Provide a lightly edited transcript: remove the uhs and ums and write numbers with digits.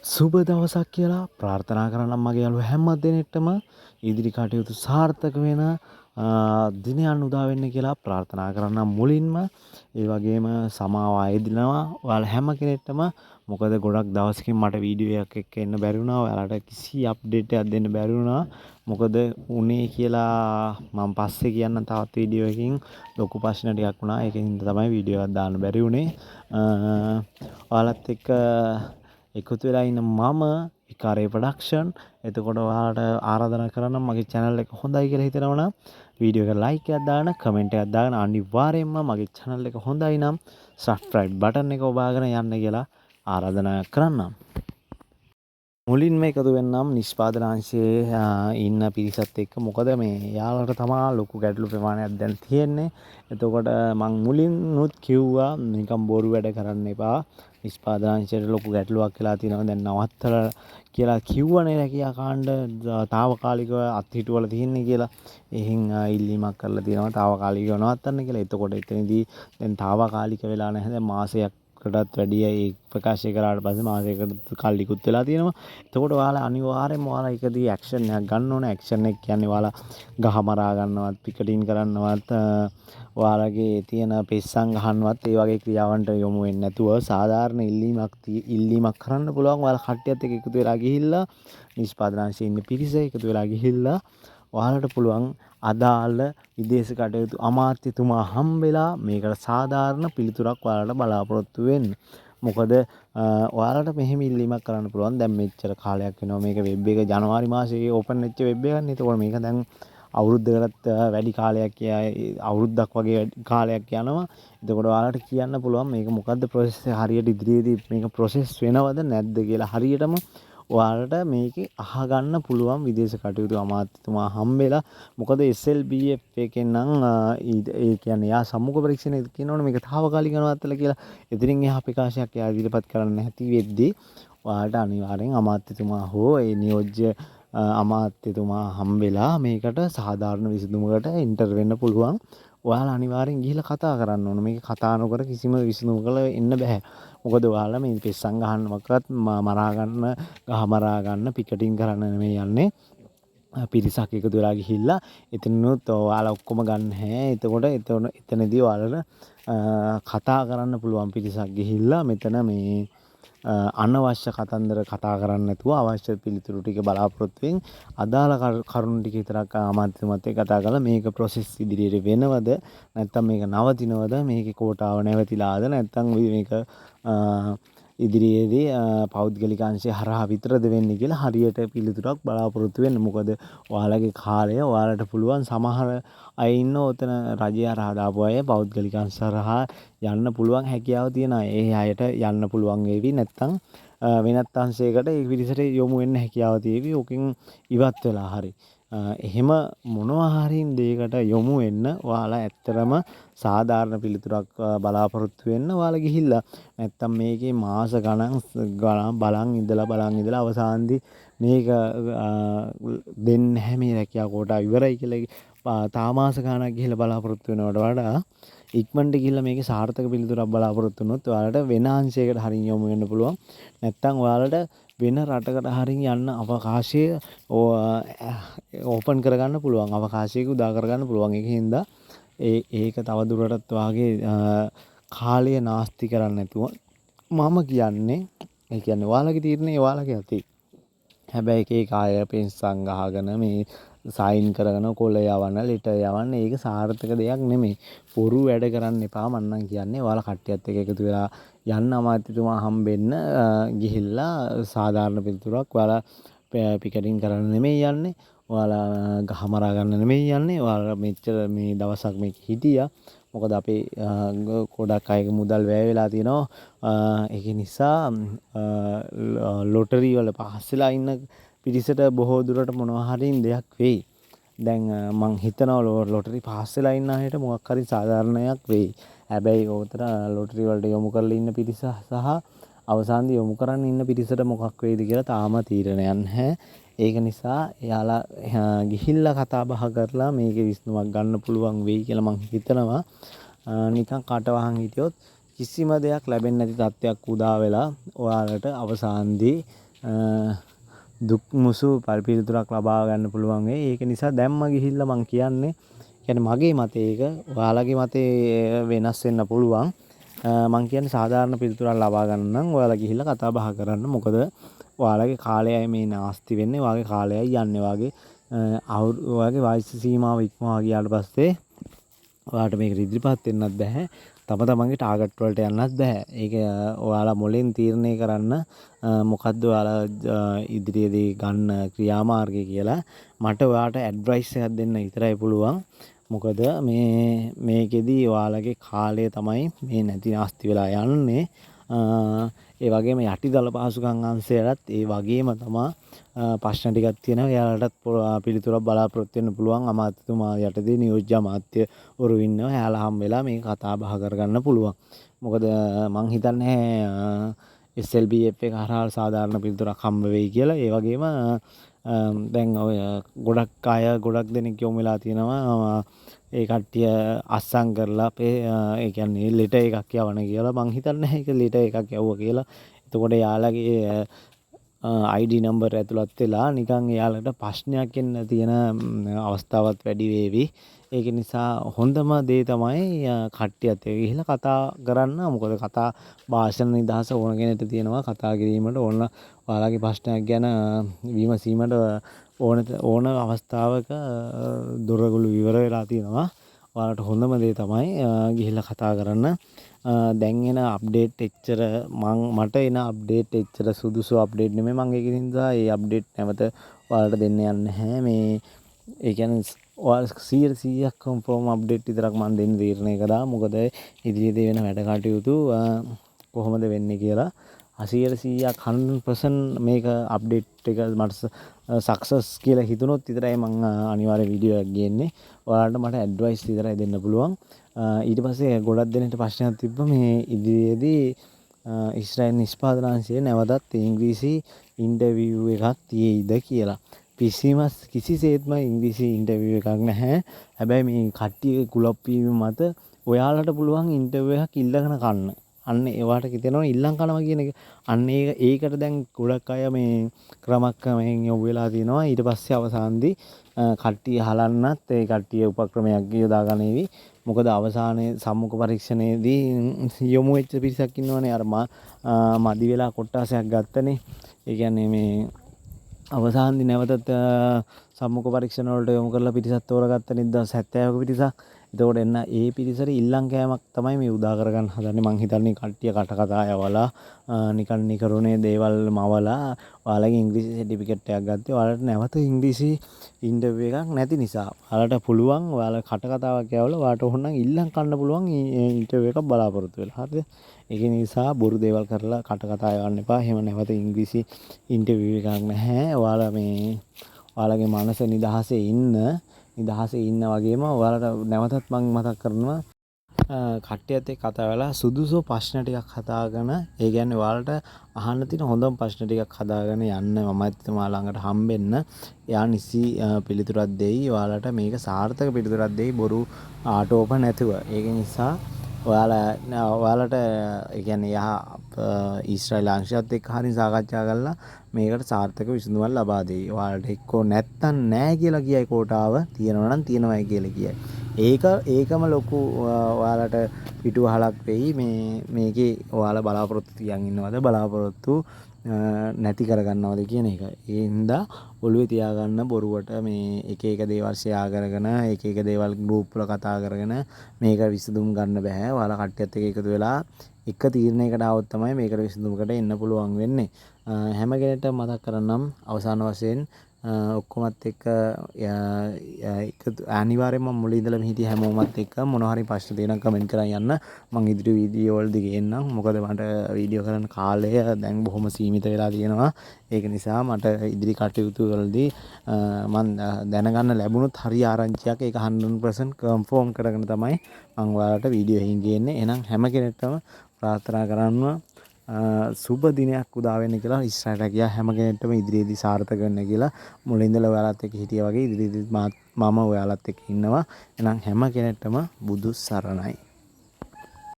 සුබ දවසක් කියලා ප්‍රාර්ථනා කරනම් මගේ යාළුවෝ හැම දිනෙටම ඉදිරි කටයුතු සාර්ථක වෙන දිනයන් උදා වෙන්න කියලා ප්‍රාර්ථනා කරනම් මුලින්ම ඒ වගේම සමාව අයදිනවා ඔයාලා හැම කෙනෙක්ටම මොකද ගොඩක් දවසකින් මට වීඩියෝ එකක් එක්ක එන්න බැරි වුණා ඔයාලට කිසි අප්ඩේට් එකක් දෙන්න බැරි වුණා මොකද උනේ කියලා මම පස්සේ කියන්න තවත් වීඩියෝ එකකින් ලොකු ප්‍රශ්න ටිකක් වුණා ඒකෙන් තමයි වීඩියෝ එකක් දාන්න බැරි වුණේ ඔයාලත් එක්ක එකතු වෙලා ඉන්න මම විකාරේ ප්‍රොඩක්ෂන්. එතකොට ඔයාලට ආරාධනා කරනම් මගේ channel එක හොඳයි කියලා හිතනවනම් වීඩියෝ එකට like එකක් දාන්න, comment එකක් දාන්න අනිවාර්යයෙන්ම මගේ channel එක හොඳයි නම් subscribe button එක ඔබාගෙන යන්න කියලා ආරාධනා කරන්නම්. මුලින්ම එකතු වෙන්නම් නිෂ්පාදනාංශයේ ඉන්න පිරිසත් එක්ක මොකද මේ යාළුවට තමා ලොකු ගැටලු ප්‍රමාණයක් දැන් තියෙන්නේ. එතකොට මං මුලින්නුත් කිව්වා නිකන් බොරු වැඩ කරන්න එපා. නිෂ්පාදනාංශයට ලොකු ගැටලුවක් වෙලා තියෙනවා. දැන් නවත්තලා කියලා කිව්වනේ රැකියා කාණ්ඩ తాවකාලිකව අත්හිටුවල තියෙන්නේ කියලා. එහෙන් ඉල්ලීමක් කරලා තියෙනවා తాවකාලිකව නවත්තන්න කියලා. එතකොට එතනදී දැන් తాවකාලික වෙලා නැහැ. දැන් මාසයක් කටත් වැඩිය ඒ ප්‍රකාශය කරාට පස්සේ මාසයකට කල්ලිකුත් වෙලා තියෙනවා. එතකොට ඔයාලා අනිවාර්යයෙන්ම ඔයාලා එකදී ඇක්ෂන් එකක් ගන්න ඕනේ. ඇක්ෂන් එක කියන්නේ ඔයාලා ගහ මරා ගන්නවත්, පිකටින් කරන්නවත්, ඔයාලගේ තියෙන පෙස්සන් ගහන්නවත් ඒ වගේ ක්‍රියාවන්ට යොමු වෙන්නේ නැතුව සාධාරණ ඉල්ලීමක් කරන්න පුළුවන්. ඔයාලා කට්ටියත් එක්ක එකතු වෙලා ගිහිල්ලා නිෂ්පාදනාංශයේ ඉන්න පිරිස එකතු වෙලා ගිහිල්ලා ඔයාලට පුළුවන් අදාළ විදේශ කටයුතු අමාත්‍යතුමා හම්බෙලා මේකට සාධාරණ පිළිතුරක් ඔයාලට බලාපොරොත්තු වෙන්න. මොකද ඔයාලට මෙහෙම ඉල්ලීමක් කරන්න පුළුවන්. දැන් මෙච්චර කාලයක් වෙනවා මේක වෙබ් එක ජනවාරි මාසයේ ඕපන් වෙච්ච වෙබ් එකක් නේ. ඒතකොට මේක දැන් අවුරුද්දකටත් වැඩි කාලයක් අවුරුද්දක් වගේ කාලයක් යනවා. එතකොට ඔයාලට කියන්න පුළුවන් මේක මොකද්ද process එක හරියට ඉදිරියේදී මේක process වෙනවද නැද්ද කියලා හරියටම ඔයාලට මේකේ අහගන්න පුළුවන් විදේශ කටයුතු අමාත්‍යතුමා හම්බෙලා. මොකද SLBF එකෙන් නම් ඒ කියන්නේ යා සම්මුඛ පරීක්ෂණය කියනවනේ මේක తాවකාලික නවත්තලා කියලා. එතනින් එහා ප්‍රකාශයක් යා ඉදිරිපත් කරන්න නැති වෙද්දී ඔයාලට අනිවාර්යෙන් අමාත්‍යතුමා හෝ ඒ නියෝජ්‍ය අමාත්‍යතුමා හම්බෙලා මේකට සාධාරණ විසඳුමකට එන්ටර් වෙන්න පුළුවන්. ඔයාලා අනිවාර්යෙන් ගිහිල්ලා කතා කරන්න ඕන. මේක කතා නොකර කිසිම විසඳුමකට එන්න බෑ. මොකද ඔයාලා මේ පෙස්සන් ගහන්නවක්වත් මරා ගන්න, ගහ මරා ගන්න, පිකටින් කරන්න නෙමෙයි යන්නේ. පිරිසක් එකතු වෙලා ගිහිල්ලා එතනනොත් ඔයාලා ඔක්කොම ගන්න හැ. එතකොට එතනදී ඔයාලට කතා කරන්න පුළුවන් පිරිසක් ගිහිල්ලා මෙතන මේ අනවශ්‍ය කතන්දර කතා කරන්න නැතුව අවශ්‍ය පිළිතුරු ටික බලාපොරොත්තු වෙමින් අදාළ කරුණු ටික විතරක් අමාත්‍යතුමත් එක්ක කතා කරලා මේක process ඉදිරියට වෙනවද නැත්නම් මේක නවතිනවද මේකේ කෝටාව නැවතිලාද නැත්නම් මේක ඉදිරියේදී පෞද්ගලික අංශය හරහා විතරද වෙන්නේ කියලා හරියට පිළිතුරක් බලාපොරොත්තු වෙන්න. මොකද ඔයාලගේ කාලය ඔයාලට පුළුවන් සමහර අය ඉන්න ඔතන රජය හරහා දාපු අය පෞද්ගලික අංශ හරහා යන්න පුළුවන් හැකියාව තියෙන අය. ඒ අයට යන්න පුළුවන් වේවි නැත්නම් වෙනත් අංශයකට ඒ පිරිසට යොමු වෙන්න හැකියාව තියෙවි. ඕකෙන් ඉවත් වෙලා හරි. එහෙම මොනවා හරි දෙයකට යොමු වෙන්න ඔයාලා ඇත්තරම සාධාරණ පිළිතුරක් බලාපොරොත්තු වෙන්න ඔයාලා ගිහිල්ලා නැත්තම් මේකේ මාස ගණන් බලන් ඉඳලා අවසානදී මේක දෙන්නේ නැහැ මේ රැකියාව කොටා ඉවරයි කියලා තාමාස ගණනක් ගිහිල්ලා බලාපොරොත්තු වෙනවට වඩා ඉක්මනට ගිහිල්ලා මේකේ සාර්ථක පිළිතුරක් බලාපොරොත්තු වුණොත් ඔයාලට වෙන අංශයකට හරින් යොමු වෙන්න පුළුවන්. නැත්තම් ඔයාලට වෙන රටකට හරින් යන්න අවකාශය ඕපන් කරගන්න පුළුවන්. අවකාශයක උදා කරගන්න පුළුවන්. ඒකින්ද ඒක තව දුරටත් වාගේ කාලය නාස්ති කරන්නේ නැතුව මම කියන්නේ ඒ කියන්නේ ඔයාලගේ තීරණේ ඔයාලගේ අතේ. හැබැයි ඒක ආය පෙන්සන් ගහගෙන මේ සයින් කරගෙන කොල යවන්න ලෙටර් යවන්න ඒක සාර්ථක දෙයක් නෙමෙයි. පොරු වැඩ කරන්න එපා මම නම් කියන්නේ. ඔයාලා කට්ටියත් එක්ක එකතු වෙලා යන්න අමාත්‍යතුමා හම්බෙන්න ගිහිල්ලා සාධාරණ පිළිතුරක් ඔයාලා පිකටින් කරන්න නෙමෙයි යන්නේ. ඔයාලා ගහ මරා ගන්න නෙමෙයි යන්නේ. ඔයාලා මෙච්චර මේ දවසක් මේක හිටියා. මොකද අපේ ගොඩක් අයගේ මුදල් වැය වෙලා තියෙනවා. ඒක නිසා ලොටරි වල පාස් වෙලා ඉන්න පිරිසට බොහෝ දුරට මොනවා හරි දෙයක් වෙයි. දැන් මං හිතනවා ලොටරි පාස් වෙලා ඉන්න අයට මොකක් හරි සාධාරණයක් වෙයි. හැබැයි උතර ලොටරි වලට යොමු කරලා ඉන්න පිරිස සහ අවසානයේ යොමු කරන්න ඉන්න පිරිසට මොකක් වෙයිද කියලා තාම තීරණයක් නැහැ. ඒක නිසා එයාලා ගිහිල්ලා කතා බහ කරලා මේකේ විසඳුමක් ගන්න පුළුවන් වෙයි කියලා මං හිතනවා. නිකන් කටවහන් හිටියොත් කිසිම දෙයක් ලැබෙන්නේ නැති තත්ත්වයක් උදා වෙලා ඔයාලට අවසානදී දුක් මුසු පිළිතුරක් ලබා ගන්න පුළුවන් වෙයි. ඒක නිසා දැම්ම ගිහිල්ලා මම කියන්නේ කියන්නේ මගේ මතය ඒක. ඔයාලගේ මතය වෙනස් වෙන්න පුළුවන්. මම කියන්නේ සාධාරණ පිළිතුරක් ලබා ගන්න නම් ඔයාලා ගිහිල්ලා කතා බහ කරන්න. මොකද ඔයාලගේ කාලයයි මේ නාස්ති වෙන්නේ. ඔයාගේ කාලයයි යන්නේ. ඔයාගේ වයස සීමාව ඉක්මවා ගියාට පස්සේ ඔයාලට මේක ඉදිරිපත් වෙන්නත් බෑ. තමන්ගේ ටාගට් වලට යන්නත් බෑ. ඒක ඔයාලා මොලෙන් තීරණය කරන්න මොකද්ද ඔයාලා ඉදිරියේදී ගන්න ක්‍රියාමාර්ගය කියලා. මට ඔයාලට ඇඩ්වයිස් එකක් දෙන්න විතරයි පුළුවන්. මොකද මේකෙදි ඔයාලගේ කාලය තමයි මේ නැති නාස්ති වෙලා යන්නේ. ඒ වගේම යටිදල පහසුකම් අංශයටත් ඒ වගේම තමයි ප්‍රශ්න ටිකක් තියෙනවා. එයාලටත් පිළිතුරක් බලාපොරොත්තු වෙන්න පුළුවන්. අමාත්‍යතුමා යටදී නියෝජ්‍ය අමාත්‍යවරු ඉන්නවා. එයාලා හම් වෙලා මේක කතා බහ කරගන්න පුළුවන්. මොකද මං හිතන්නේ SLBF එක හරහා සාධාරණ පිළිතුරක් හම්බ වෙයි කියලා. ඒ වගේම දැන් ඔය ගොඩක් දෙනෙක් යොමු වෙලා තියෙනවා. ඒ කට්ටිය අස්සම් කරලා ඒ කියන්නේ ලෙටර් එකක් යවන කියලා. මං හිතන්නේ ඒක ලෙටර් එකක් යවුවා කියලා. එතකොට යාළගේ ID නම්බර් ඇතුළත් වෙලා නිකන් එයාලට ප්‍රශ්නයක් එන්න තියෙන අවස්ථාවත් වැඩි වේවි. ඒක නිසා හොඳම දේ තමයි කට්ටියත් එක්ක ගිහිල්ලා කතා කරන්න. මොකද කතා භාෂණ නිදහස ඕන කෙනෙක්ට තියෙනවා. කතා කිරීමට ඔයාලගේ ප්‍රශ්නයක් ගැන විමසීමට ඕන අවස්ථාවක දොරගුළු විවර වෙලා තියෙනවා. ඔයාලට හොඳම දේ තමයි ගිහිල්ලා කතා කරන්න. දැන් එන අප්ඩේට් එච්චර මට එන අප්ඩේට් එච්චර සුදුසු අප්ඩේට් නෙමෙයි. මම ඒක නිසා ඒ අප්ඩේට් නැවත ඔයාලට දෙන්න යන්නේ නැහැ. මේ ඒ කියන්නේ ඔයාලා 100% කන්ෆර්ම් අප්ඩේට් විතරක් මම දෙන්න තීරණය කළා. මොකද ඉදිරියේදී වෙන වැඩ කටයුතු කොහොමද වෙන්නේ කියලා 100% 100% මේක අප්ඩේට් එක මට සක්සස් කියලා හිතුනොත් විතරයි මම අනිවාර්ය වීඩියෝ එකක් ගේන්නේ. ඔයාලට මට ඇඩ්වයිස් විතරයි දෙන්න පුළුවන්. ඊට පස්සේ ගොඩක් දෙනෙක්ට ප්‍රශ්නයක් තිබ්බා මේ ඉදිරියේදී ඊශ්‍රායල් නිෂ්පාදන අංශයේ නැවතත් ඉංග්‍රීසි ඉන්ටර්විව් එකක් තියෙයිද කියලා. කිසිසේත්ම ඉංග්‍රීසි ඉන්ටර්විව් එකක් නැහැ. හැබැයි මේ කට්ටියගේ කුලප්පීම මත ඔයාලට පුළුවන් ඉන්ටර්විව් එකක් ඉල්ලගෙන කන්න. අන්න ඒවට හිතෙනවා ඉල්ලන් කනවා කියන එක. අන්න ඒකට දැන් ගොඩක් අය මේ ක්‍රමක්‍රමයෙන් යොමු වෙලා තිනවා. ඊට පස්සේ අවසානයේදී කට්ටිය හලන්නත් ඒ කට්ටිය උපක්‍රමයක් යොදා ගන්නේවි. මොකද අවසානයේ සම්මුඛ පරීක්ෂණයේදී යොමු වෙච්ච පිරිසක් ඉන්නවනේ. අර මදි වෙලා කොට්ටාසයක් ගත්තනේ. ඒ කියන්නේ මේ අවසානයේදී නැවතත් සම්මුඛ පරීක්ෂණ වලට යොමු කරලා පිරිසක් තෝරගත්ත 70ක පිරිසක්. එතකොට එන්න ඒ පිරිසට ඉල්ලන් කෑමක් තමයි මේ උදා කරගන්න හදන්නේ. මං හිතන්නේ කට්ටිය කට කතා යවලා නිකන් නිකරුණේ දේවල් මවලා ඔයාලගේ ඉංග්‍රීසි සර්ටිෆිකේට් එකක් ගත්තේ. ඔයාලට නැවත ඉංග්‍රීසි ඉන්ටර්විව් එකක් නැති නිසා ඔයාලට පුළුවන් ඔයාලා කට කතාවක් යවලා ඔයාලට ඕනනම් ඉල්ලන් කන්න පුළුවන් ඉන්ටර්විව් එකක් බලාපොරොත්තු වෙලා. හරිද? ඒක නිසා බොරු දේවල් කරලා කට කතා යවන්න එපා. එහෙම නැවත ඉංග්‍රීසි ඉන්ටර්විව් එකක් නැහැ. ඔයාලගේ මනස නිදහසේ ඉන්න වගේම ඔයාලට නැවතත් මම මතක් කරනවා කට්ටියත් එක්ක කතා වෙලා සුදුසු ප්‍රශ්න ටිකක් හදාගෙන ඒ කියන්නේ ඔයාලට අහන්න තියෙන හොඳම ප්‍රශ්න ටිකක් හදාගෙන යන්න මමත් ළඟට හම්බෙන්න. එයා නිසි පිළිතුරක් දෙයි. ඔයාලට මේක සාර්ථක පිළිතුරක් දෙයි බොරු ආටෝප නැතුව. ඒක නිසා ඔයාලට ඒ කියන්නේ ඊශ්‍රායල් අංශයත් එක්ක හරිය සාකච්ඡා කරලා මේකට සාර්ථක විසඳුමක් ලබා දෙයි. ඔයාලට එක්කෝ නැත්තම් නැහැ කියලා කියයි කෝටාව. තියෙනවා නම් තියෙනවයි කියලා කියයි. ඒකම ලොකු ඔයාලට පිටුවහලක් වෙයි. මේකේ ඔයාලා බලාපොරොත්තු තියන් ඉන්නවද බලාපොරොත්තු නැති කරගන්නවද කියන එක. ඒ හින්දා ඔළුවේ තියාගන්න බොරුවට මේ එක දේවල් ෂෙයා කරගෙන එක දේවල් ගෲප් වල කතා කරගෙන මේක විසඳුම් ගන්න බෑ. ඔයාලා කට්ටියත් එක්ක එකතු වෙලා එක තීරණයකට ආවොත් තමයි මේකට විසඳුමකට එන්න පුළුවන් වෙන්නේ. හැම කෙනෙක්ටම මතක් කරන්නම් අවසාන වශයෙන් ඔක්කොමත් එක්ක අනිවාර්යයෙන්ම මුලින් ඉඳලා හිටිය හැමෝමත් එක්ක මොනවා හරි ප්‍රශ්න තියෙනවා කමෙන්ට් කරන් යන්න. මම ඉදිරි වීඩියෝ වලදී ගේන්නම්. මොකද මට වීඩියෝ කරන කාලය දැන් බොහොම සීමිත වෙලා තියෙනවා. ඒක නිසා මට ඉදිරි කටයුතු වලදී මම දැනගන්න ලැබුණොත් හරි ආරංචියක් ඒක 100% කන්ෆර්ම් කරගෙන තමයි මම ඔයාලට වීඩියෝ එකකින් ගේන්නේ. එහෙනම් හැම කෙනෙක්ටම ප්‍රාර්ථනා කරනවා සුබ දිනයක් උදා වෙන්න කියලා. ඉස්සරහට ගියා හැම කෙනෙක්ටම ඉදිරියේදී සාර්ථක වෙන්න කියලා. මුලින් ඉඳලා ඔයාලත් එක්ක හිටියා වගේ ඉදිරියේදී මම ඔයාලත් එක්ක ඉන්නවා. එහෙනම් හැම කෙනෙක්ටම බුදු සරණයි.